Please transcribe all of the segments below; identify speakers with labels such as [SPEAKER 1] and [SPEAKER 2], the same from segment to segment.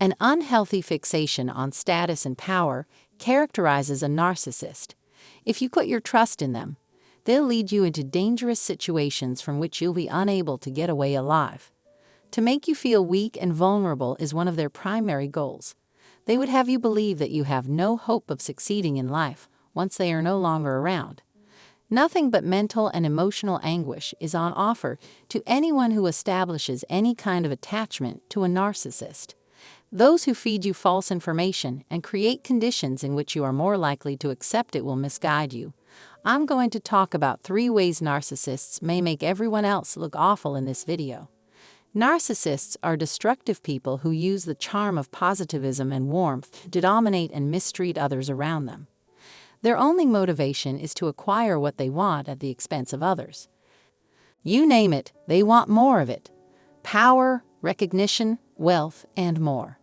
[SPEAKER 1] An unhealthy fixation on status and power characterizes a narcissist. If you put your trust in them, they'll lead you into dangerous situations from which you'll be unable to get away alive. To make you feel weak and vulnerable is one of their primary goals. They would have you believe that you have no hope of succeeding in life once they are no longer around. Nothing but mental and emotional anguish is on offer to anyone who establishes any kind of attachment to a narcissist. Those who feed you false information and create conditions in which you are more likely to accept it will misguide you. I'm going to talk about 3 ways narcissists may make everyone else look awful in this video. Narcissists are destructive people who use the charm of positivism and warmth to dominate and mistreat others around them. Their only motivation is to acquire what they want at the expense of others. You name it, they want more of it. Power, recognition, wealth, and more.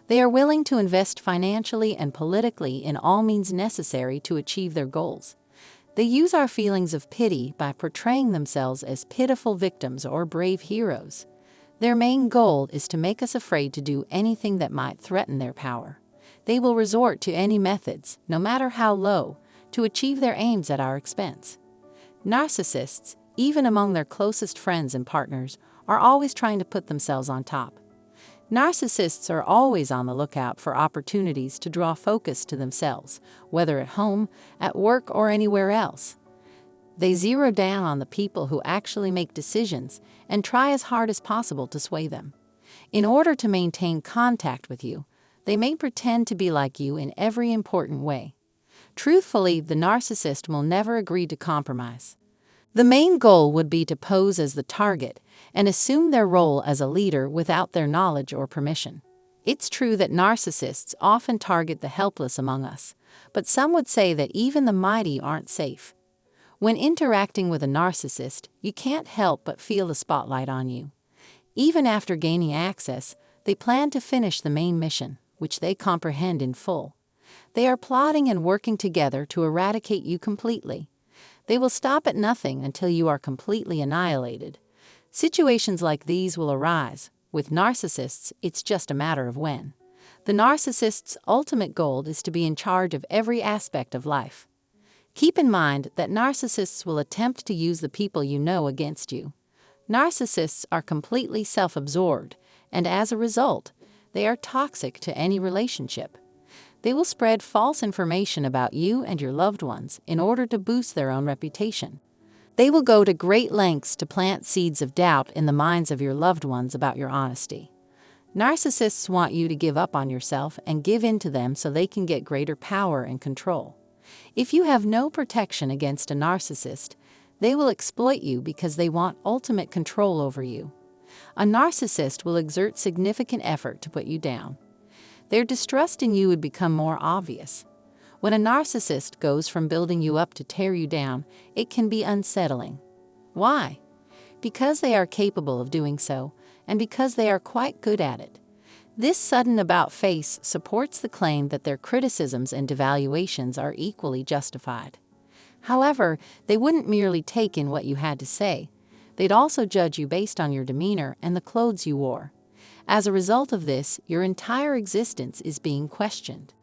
[SPEAKER 1] They are willing to invest financially and politically in all means necessary to achieve their goals. They use our feelings of pity by portraying themselves as pitiful victims or brave heroes. Their main goal is to make us afraid to do anything that might threaten their power. They will resort to any methods, no matter how low, to achieve their aims at our expense. Narcissists, even among their closest friends and partners, are always trying to put themselves on top. Narcissists are always on the lookout for opportunities to draw focus to themselves, whether at home, at work, or anywhere else. They zero down on the people who actually make decisions and try as hard as possible to sway them. In order to maintain contact with you, they may pretend to be like you in every important way. Truthfully, the narcissist will never agree to compromise. The main goal would be to pose as the target and assume their role as a leader without their knowledge or permission. It's true that narcissists often target the helpless among us, but some would say that even the mighty aren't safe. When interacting with a narcissist, you can't help but feel the spotlight on you. Even after gaining access, they plan to finish the main mission, which they comprehend in full. They are plotting and working together to eradicate you completely. They will stop at nothing until you are completely annihilated. Situations like these will arise. With narcissists, it's just a matter of when. The narcissist's ultimate goal is to be in charge of every aspect of life. Keep in mind that narcissists will attempt to use the people you know against you. Narcissists are completely self-absorbed, and as a result, they are toxic to any relationship. They will spread false information about you and your loved ones in order to boost their own reputation. They will go to great lengths to plant seeds of doubt in the minds of your loved ones about your honesty. Narcissists want you to give up on yourself and give in to them so they can get greater power and control. If you have no protection against a narcissist, they will exploit you because they want ultimate control over you. A narcissist will exert significant effort to put you down. Their distrust in you would become more obvious. When a narcissist goes from building you up to tear you down, it can be unsettling. Why? Because they are capable of doing so, and because they are quite good at it. This sudden about-face supports the claim that their criticisms and devaluations are equally justified. However, they wouldn't merely take in what you had to say. They'd also judge you based on your demeanor and the clothes you wore. As a result of this, your entire existence is being questioned.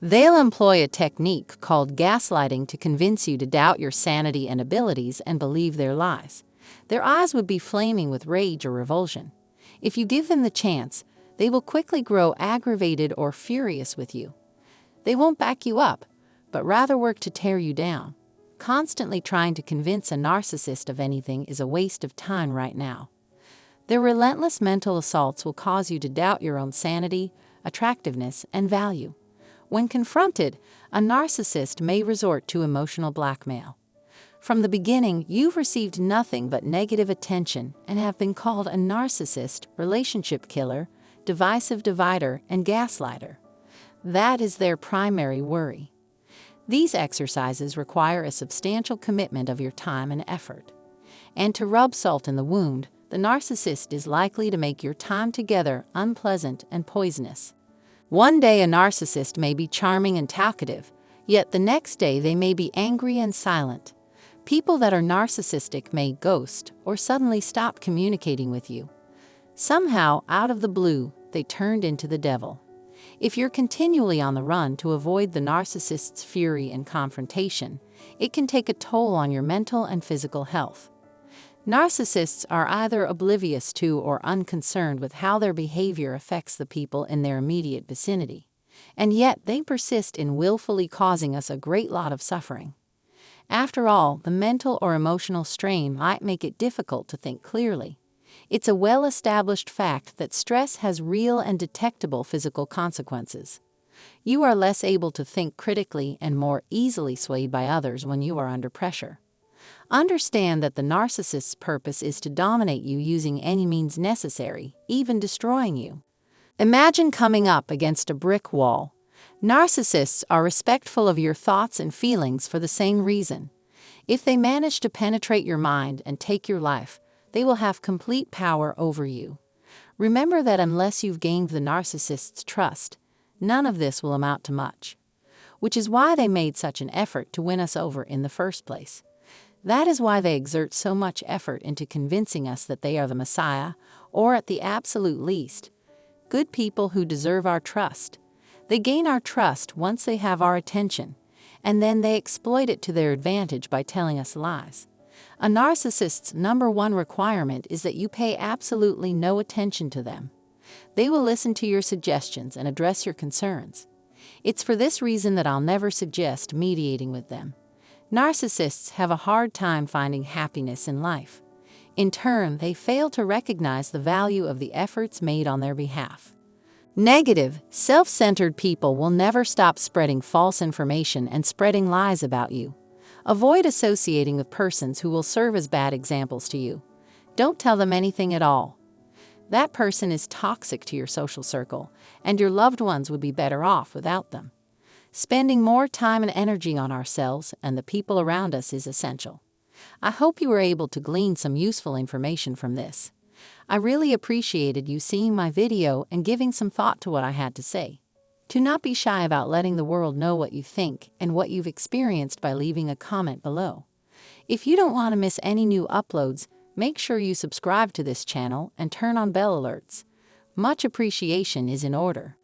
[SPEAKER 1] They'll employ a technique called gaslighting to convince you to doubt your sanity and abilities and believe their lies. Their eyes would be flaming with rage or revulsion. If you give them the chance, they will quickly grow aggravated or furious with you. They won't back you up, but rather work to tear you down. Constantly trying to convince a narcissist of anything is a waste of time right now. Their relentless mental assaults will cause you to doubt your own sanity, attractiveness, and value. When confronted, a narcissist may resort to emotional blackmail. From the beginning, you've received nothing but negative attention and have been called a narcissist, relationship killer, divisive divider, and gaslighter. That is their primary worry. These exercises require a substantial commitment of your time and effort. And to rub salt in the wound, the narcissist is likely to make your time together unpleasant and poisonous. One day a narcissist may be charming and talkative, yet the next day they may be angry and silent. People that are narcissistic may ghost or suddenly stop communicating with you. Somehow, out of the blue, they turned into the devil. If you're continually on the run to avoid the narcissist's fury and confrontation, it can take a toll on your mental and physical health. Narcissists are either oblivious to or unconcerned with how their behavior affects the people in their immediate vicinity, and yet they persist in willfully causing us a great lot of suffering. After all, the mental or emotional strain might make it difficult to think clearly. It's a well-established fact that stress has real and detectable physical consequences. You are less able to think critically and more easily swayed by others when you are under pressure. Understand that the narcissist's purpose is to dominate you using any means necessary, even destroying you. Imagine coming up against a brick wall. Narcissists are respectful of your thoughts and feelings for the same reason. If they manage to penetrate your mind and take your life, they will have complete power over you. Remember that unless you've gained the narcissist's trust, none of this will amount to much. Which is why they made such an effort to win us over in the first place. That is why they exert so much effort into convincing us that they are the Messiah, or at the absolute least, good people who deserve our trust. They gain our trust once they have our attention, and then they exploit it to their advantage by telling us lies. A narcissist's #1 requirement is that you pay absolutely no attention to them. They will listen to your suggestions and address your concerns. It's for this reason that I'll never suggest mediating with them. Narcissists have a hard time finding happiness in life. In turn, they fail to recognize the value of the efforts made on their behalf. Negative, self-centered people will never stop spreading false information and spreading lies about you. Avoid associating with persons who will serve as bad examples to you. Don't tell them anything at all. That person is toxic to your social circle, and your loved ones would be better off without them. Spending more time and energy on ourselves and the people around us is essential. I hope you were able to glean some useful information from this. I really appreciated you seeing my video and giving some thought to what I had to say. Do not be shy about letting the world know what you think and what you've experienced by leaving a comment below. If you don't want to miss any new uploads, make sure you subscribe to this channel and turn on bell alerts. Much appreciation is in order.